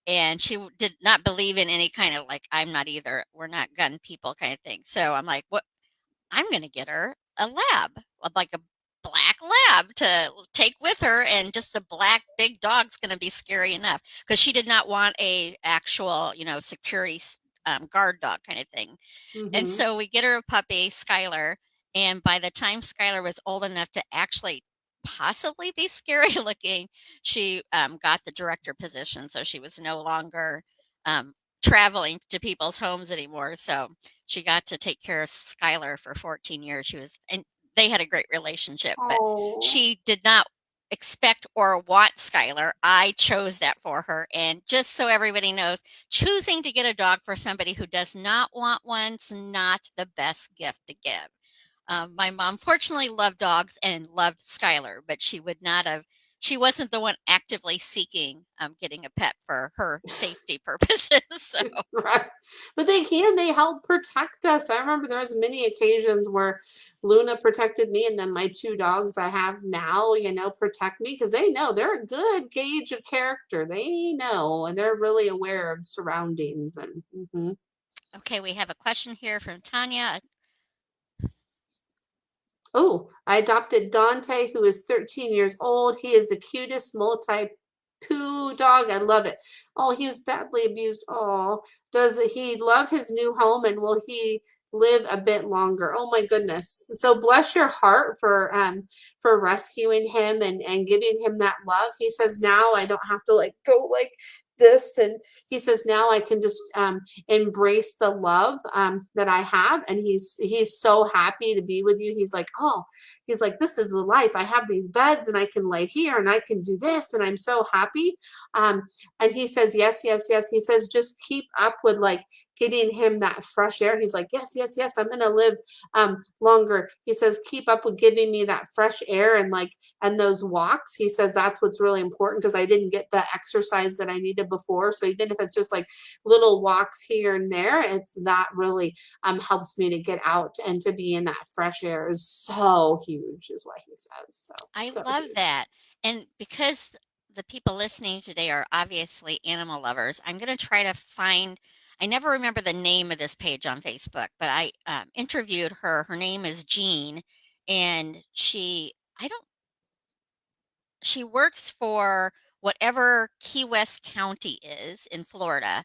And she did not believe in any kind of like, I'm not either, we're not gun people kind of thing. So I'm like, what? I'm going to get her a lab, like a black lab to take with her, and just the black big dog's going to be scary enough because she did not want a actual, security guard dog kind of thing. And Hmm. so we get her a puppy, Skylar, and by the time Skylar was old enough to actually possibly be scary looking, she got the director position, so she was no longer um, traveling to people's homes anymore. So she got to take care of Skylar for 14 years. And they had a great relationship, but Oh. she did not expect or want Skylar. I chose that for her. And just so everybody knows, choosing to get a dog for somebody who does not want one's not the best gift to give. My mom fortunately loved dogs and loved Skylar, but she would not have. She wasn't the one actively seeking getting a pet for her safety purposes. So Right. But they help protect us. I remember there was many occasions where Luna protected me, and then my two dogs I have now, protect me because they know they're a good gauge of character. They know, and they're really aware of surroundings and mhm. okay, we have a question here from Tanya. Oh, I adopted Dante, who is 13 years old. He is the cutest multi-poo dog. I love it. Oh, he was badly abused. Oh, does he love his new home, and will he live a bit longer? Oh my goodness. So bless your heart for rescuing him and giving him that love. He says now I don't have to like go like this, and he says now I can just embrace the love that I have. And he's so happy to be with you. He's like, oh, he's like, this is the life. I have these beds and I can lay here and I can do this. And I'm so happy. Um, and he says, yes, yes, yes. He says, just keep up with like getting him that fresh air. He's like, yes, yes, yes. I'm going to live longer. He says, keep up with giving me that fresh air and those walks. He says, that's what's really important because I didn't get the exercise that I needed before. So even if it's just like little walks here and there, it's that really helps me to get out and to be in that fresh air is so huge, is what he says. I So love huge. that. And because the people listening today are obviously animal lovers, I'm going to try to find, I never remember the name of this page on Facebook, but I interviewed her. Her name is Jean, and I don't she works for whatever Key West County is in Florida,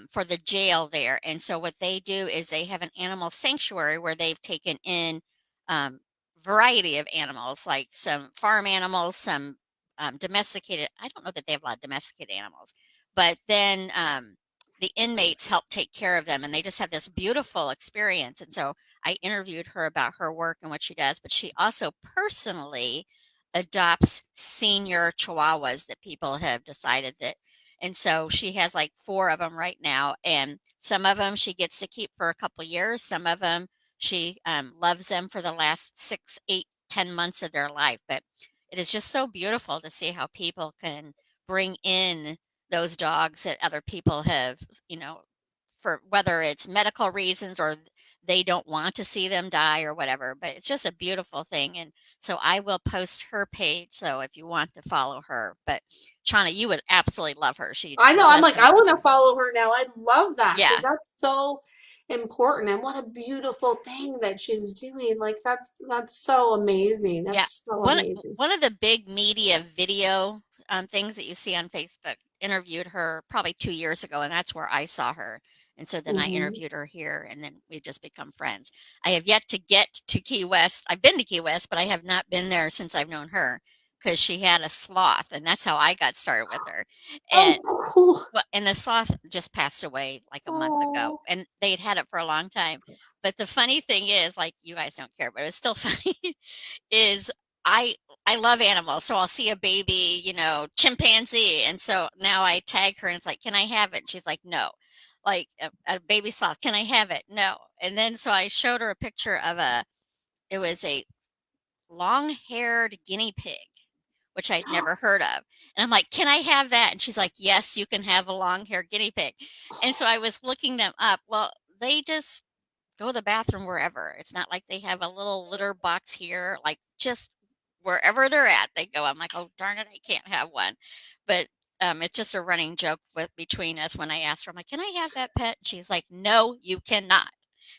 for the jail there. And so what they do is they have an animal sanctuary where they've taken in um, variety of animals, like some farm animals, some domesticated. I don't know that they have a lot of domesticated animals, but then the inmates help take care of them, and they just have this beautiful experience. And so I interviewed her about her work and what she does, but she also personally adopts senior chihuahuas that people have decided that. And so she has like four of them right now, and some of them she gets to keep for a couple years. Some of them she loves them for the last 6, 8, 10 months of their life. But it is just so beautiful to see how people can bring in those dogs that other people have, you know, for whether it's medical reasons or they don't want to see them die or whatever. But it's just a beautiful thing. And so I will post her page. So if you want to follow her, but Shauna, you would absolutely love her. She I know. I'm does like, some, I want to follow her now. I love that because yeah, that's so important. And what a beautiful thing that she's doing. Like that's so amazing. yeah. That's so One amazing. one of the big media video things that you see on Facebook interviewed her probably 2 years ago, and that's where I saw her. And so then I Hmm. interviewed her here, and then we just become friends. I have yet to get to Key West. I've been to Key West, but I have not been there since I've known her because she had a sloth, and that's how I got started with her. And Oh, cool. well, and the sloth just passed away like a month ago, Oh, and they'd had it for a long time. But the funny thing is, like you guys don't care, but it's still funny is I I love animals, so I'll see a baby, chimpanzee, and so now I tag her and it's like, "Can I have it?" And she's like, "No." like a baby sloth. Can I have it? No. And then so I showed her a picture of it was a long-haired guinea pig, which I'd never heard of. And I'm like, "Can I have that?" And she's like, "Yes, you can have a long-haired guinea pig." And so I was looking them up. Well, they just go to the bathroom wherever. It's not like they have a little litter box here, like just wherever they're at, they go. I'm like, "Oh, darn it, I can't have one." But it's just a running joke between us when I asked her, I'm like, "Can I have that pet?" And she's like, "No, you cannot."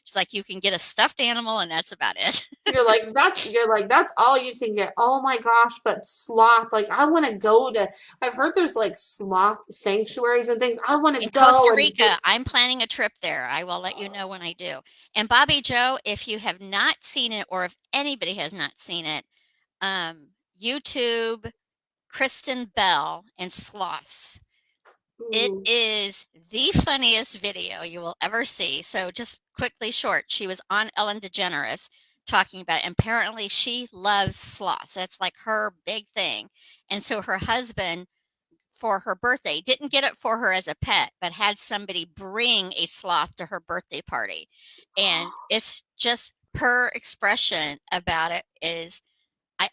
She's like, "You can get a stuffed animal, and that's about it." You're like, that's all you can get. Oh my gosh, but sloth, like I want to go to, I've heard there's like sloth sanctuaries and things. I want to In go Costa and do. Rica, I'm planning a trip there. I will let you know when I do. And Bobby Joe, if you have not seen it, or if anybody has not seen it, YouTube Kristen Bell and Sloss. It Ooh. is the funniest video you will ever see. So just quickly short, she was on Ellen DeGeneres talking about it. And apparently she loves sloths. That's like her big thing. And so her husband, for her birthday, didn't get it for her as a pet, but had somebody bring a sloth to her birthday party. And it's just her expression about it is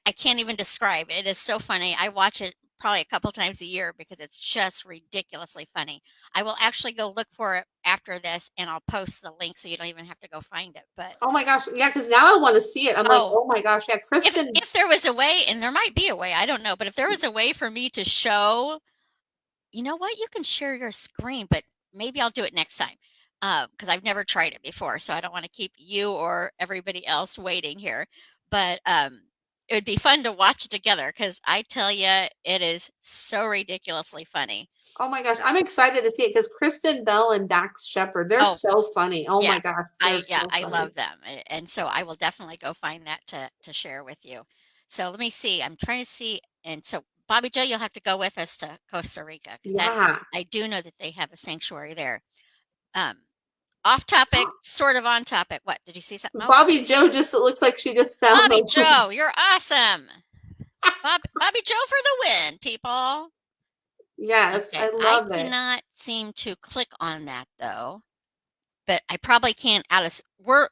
I can't even describe. It is so funny. I watch it probably a couple times a year because it's just ridiculously funny. I will actually go look for it after this and I'll post the link so you don't even have to go find it. But Oh my gosh, yeah, because now I want to see it. I'm like, oh, oh my gosh, yeah, Kristen. if there was a way, and there might be a way, I don't know, but if there was a way for me to show, you know what, you can share your screen, but maybe I'll do it next time because I've never tried it before, so I don't want to keep you or everybody else waiting here. But it would be fun to watch it together because I tell you, it is so ridiculously funny. Oh my gosh, I'm excited to see it because Kristen Bell and Dax Shepard, they're Oh, so funny. Oh yeah. my gosh, they're Yeah, so I funny. love them, and so I will definitely go find that to share with you. So let me see. I'm trying to see, and so Bobby Joe, you'll have to go with us to Costa Rica because that Yeah. I do know that they have a sanctuary there. Um, Off topic, sort of on topic. What did you see something else? Bobby Joe just it looks like she just found Bobby the Joe, you're awesome. Bobby Joe for the win, people. Yes, Okay, I I love it. cannot seem to click on that though, but I probably can't we're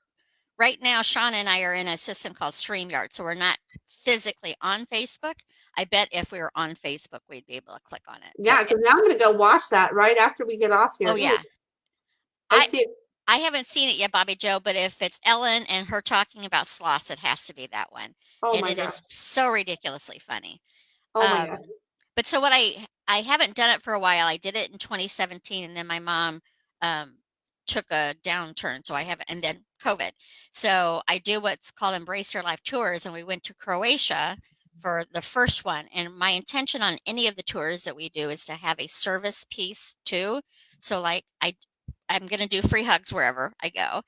right now, Shawna and I are in a system called StreamYard, so we're not physically on Facebook. I bet if we were on Facebook, we'd be able to click on it. Yeah, because now I'm gonna go watch that right after we get off Oh here. Ooh, yeah, I I see it. I haven't seen it yet, Bobby Joe, but if it's Ellen and her talking about sloths, it has to be that one. Oh And my it gosh. is so ridiculously funny. Oh my Um, god. but so what I haven't done it for a while. I did it in 2017 and then my mom um took a downturn, so I haven't, and then COVID. So I do what's called Embrace Your Life tours and we went to Croatia for the first one. And my intention on any of the tours that we do is to have a service piece too. So like I'm going to do free hugs wherever I go,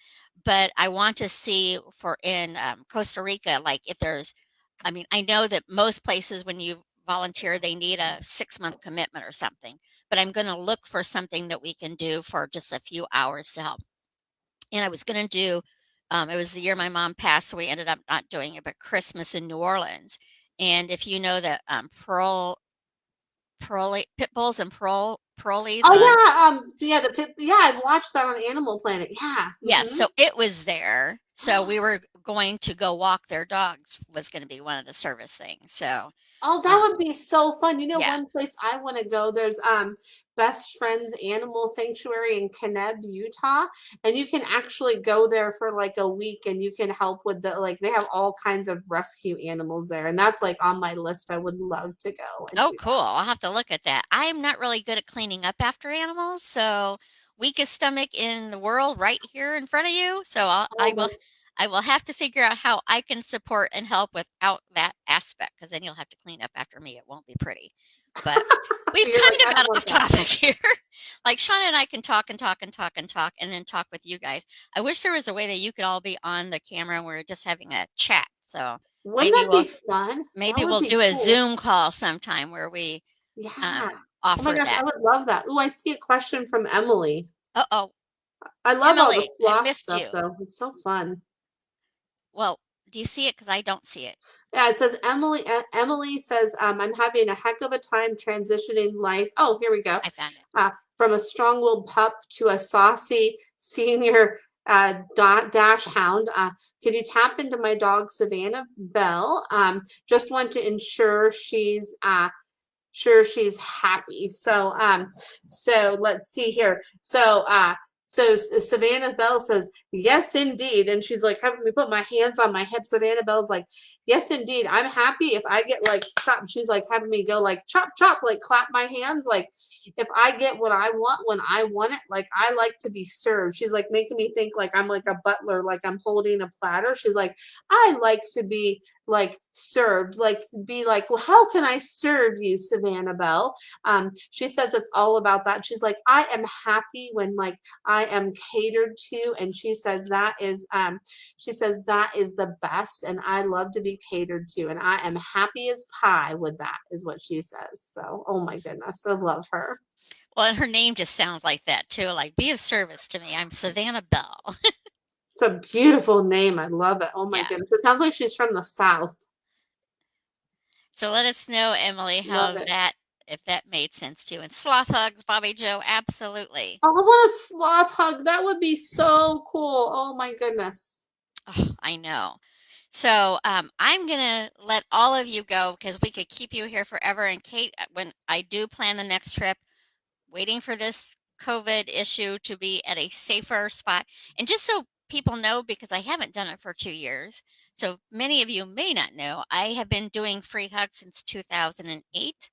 but I want to see for in Costa Rica, like if there's, I mean, I know that most places when you volunteer, they need a 6 month commitment or something, but I'm going to look for something that we can do for just a few hours to help. And I was going to do, it was the year my mom passed, so we ended up not doing it, but Christmas in New Orleans. And if you know that pit bulls and parolees Oh on, yeah, yeah, yeah, I've watched that on Animal Planet. Yeah. yes, so it was there. So we were going to go walk their dogs was going to be one of the service things. So, Oh, that um, would be so fun. You know, yeah. one place I want to go, there's Best Friends Animal Sanctuary in Keneb, Utah, and you can actually go there for like a week and you can help with the like they have all kinds of rescue animals there. And that's like on my list. I would love to go and Oh, do cool. I'll have to look at that. I am not really good at cleaning up after animals, so weakest stomach in the world right here in front of you. So that. Oh my I will have to figure out how I can support and help without that aspect because then you'll have to clean up after me. It won't be pretty. But we've you're like, kind I of don't got want off that. topic here. Like Shauna and I can talk and talk and talk and talk and then talk with you guys. I wish there was a way that you could all be on the camera and we're just having a chat. So Wouldn't maybe that be we'll fun? That maybe would we'll be do a cool. Zoom call sometime where we Yeah. Oh my offer gosh, that. I would love that. Oh, I see a question from Emily. Uh-oh, I love all the Emily, I sloth missed stuff you. though. It's so fun. Well, Do you see it? Because I don't see it. Yeah, it says Emily. Emily says, I'm having a heck of a time transitioning life. Oh, here we go. I found it. From a strong-willed pup to a saucy senior dash hound. Could you tap into my dog Savannah Bell? Just want to ensure she's happy. So let's see here. So Savannah Bell says, yes, indeed. And she's like having me put my hands on my hip. Savannah Bell's like, yes, indeed. I'm happy if I get like chop. She's like having me go like chop, chop, like clap my hands. Like if I get what I want when I want it, like I like to be served. She's like making me think like I'm like a butler, like I'm holding a platter. She's like, I like to be like served, like be like, well, how can I serve you, Savannah Bell? She says it's all about that. She's like, I am happy when like I am catered to, and she says that is the best, and I love to be catered to, and I am happy as pie with that, is what she says. So, oh my goodness, I love her. Well, and her name just sounds like that too. Like, be of service to me. I'm Savannah Bell. It's a beautiful name. I love it. Oh my Yeah. goodness, it sounds like she's from the South. So let us know, Emily, Love how it. that if that made sense to you. And sloth hugs, Bobby Joe, absolutely. Oh, I want a sloth hug. That would be so cool. Oh my goodness. Oh, I know. So I'm gonna let all of you go because we could keep you here forever. And Kate, when I do plan the next trip, waiting for this COVID issue to be at a safer spot. And just so people know, because I haven't done it for 2 years, so many of you may not know, I have been doing free hugs since 2008.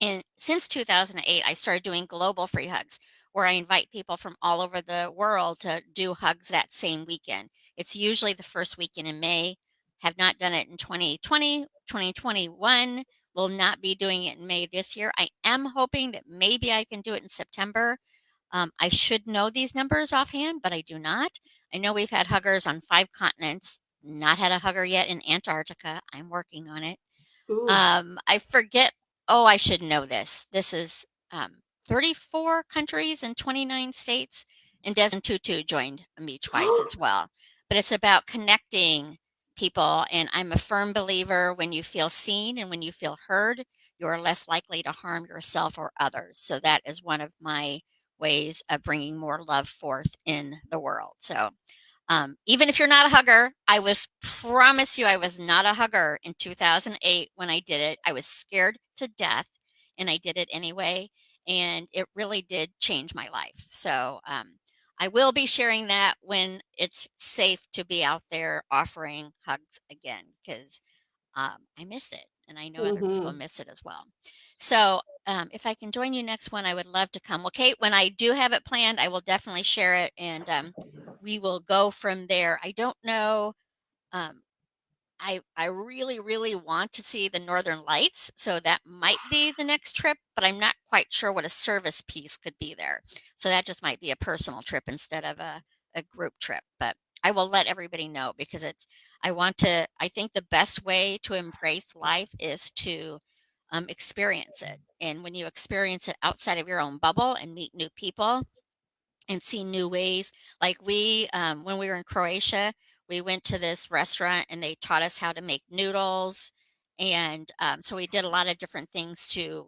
And since 2008, I started doing global free hugs where I invite people from all over the world to do hugs that same weekend. It's usually the first weekend in May. Have not done it in 2020, 2021. Will not be doing it in May this year. I am hoping that maybe I can do it in September. I should know these numbers offhand, but I do not. I know we've had huggers on 5 continents, not had a hugger yet in Antarctica. I'm working on it. Ooh. I forget. Oh, I should know this. This is 34 countries and 29 states, and Desmond Tutu joined me twice as well. But it's about connecting people, and I'm a firm believer when you feel seen and when you feel heard, you are less likely to harm yourself or others. So that is one of my ways of bringing more love forth in the world. So even if you're not a hugger, I was promise you I was not a hugger in 2008 when I did it. I was scared to death, and I did it anyway, and it really did change my life. So I will be sharing that when it's safe to be out there offering hugs again because I miss it, and I know other people Hmm. miss it as well. So, if I can join you next one, I would love to come. Well, Kate, when I do have it planned, I will definitely share it, and we will go from there. I don't know. Um, I really, really want to see the Northern Lights, so that might be the next trip, but I'm not quite sure what a service piece could be there. So that just might be a personal trip instead of a group trip. But I will let everybody know because I think the best way to embrace life is to experience it. And when you experience it outside of your own bubble and meet new people, and see new ways. Like when we were in Croatia, we went to this restaurant and they taught us how to make noodles. And so we did a lot of different things to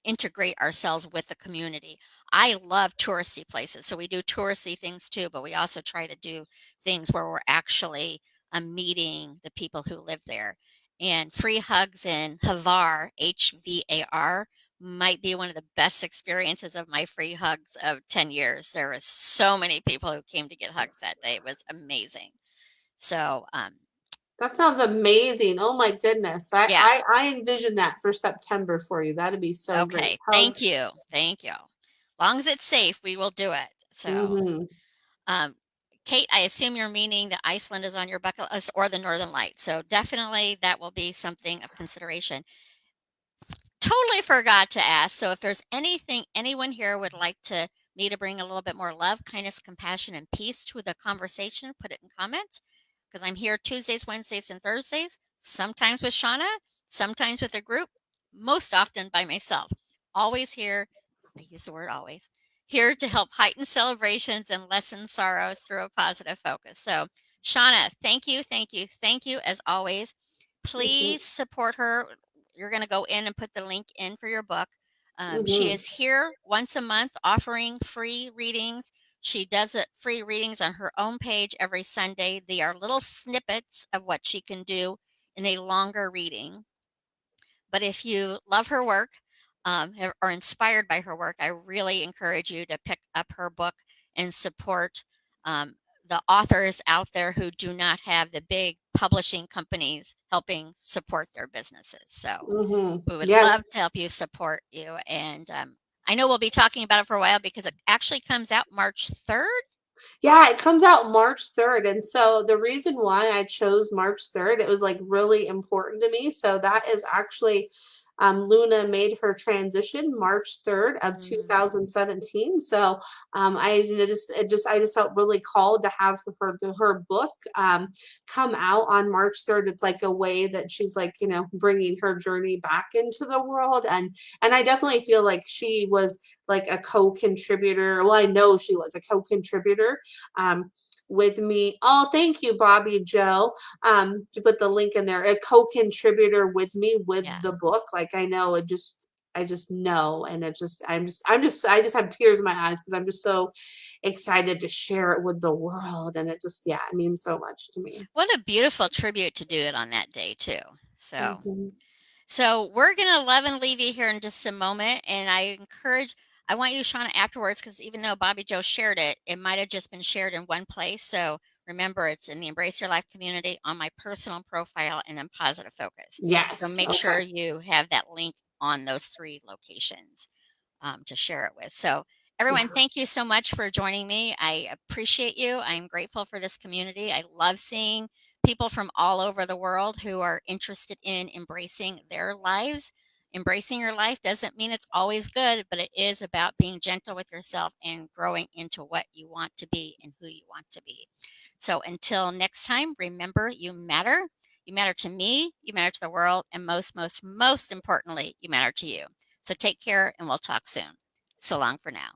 integrate ourselves with the community. I love touristy places, so we do touristy things too, but we also try to do things where we're actually meeting the people who live there. And free hugs in Hvar, HVAR, might be one of the best experiences of my free hugs of 10 years. There was so many people who came to get hugs that day. It was amazing. So, That sounds amazing. Oh my goodness. yeah. I envision that for September for you. That'd be so great. Okay. Thank you. Thank you. Long as it's safe, we will do it. So, Hmm. Um, Kate, I assume you're meaning that Iceland is on your bucket list or the Northern Lights. So definitely that will be something of consideration. Totally forgot to ask. So if there's anything anyone here would like to me to bring a little bit more love, kindness, compassion, and peace to the conversation, put it in comments because I'm here Tuesdays, Wednesdays, and Thursdays, sometimes with Shawna, sometimes with a group, most often by myself. Always here. I use the word always here to help heighten celebrations and lessen sorrows through a positive focus. So, Shawna, thank you, thank you, thank you as always. Mhm, Please support her. You're going to go in and put the link in for your book. She mhm, is here once a month offering free readings. She does it free readings on her own page every Sunday. They are little snippets of what she can do in a longer reading. But if you love her work, or inspired by her work, I really encourage you to pick up her book and support um, the authors out there who do not have the big publishing companies helping support their businesses. So mhm. we would Yes. love to help you support you. And I know we'll be talking about it for a while because it actually comes out March 3rd. Yeah, it comes out March 3rd. And so the reason why I chose March 3rd, it was like really important to me. So that is actually Luna made her transition March 3rd of Mm, 2017. So I just felt really called to have her book come out on March 3rd. It's like a way that she's like, bringing her journey back into the world. And I definitely feel like she was like a co-contributor. Well, I know she was a co-contributor um, with me. Oh, thank you, Bobby Joe, to put the link in there. A co-contributor with me with yeah. the book. Like I know it just. I just know, and I just have tears in my eyes because I'm just so excited to share it with the world, and yeah, it means so much to me. What a beautiful tribute to do it on that day, too. So. Mhm. So we're going to love and leave you here in just a moment. And I want you, Shauna, afterwards, because even though Bobby Joe shared it, it might have just been shared in one place. So remember, it's in the Embrace Your Life community on my personal profile and then Positive Focus. So Yes. make Okay. sure you have that link on those three locations to share it with. So, everyone, Yeah. thank you so much for joining me. I appreciate you. I'm grateful for this community. I love seeing people from all over the world who are interested in embracing their lives. Embracing your life doesn't mean it's always good, but it is about being gentle with yourself and growing into what you want to be and who you want to be. So until next time, remember you matter. You matter to me, you matter to the world, and most importantly, you matter to you. So take care and we'll talk soon. So long for now.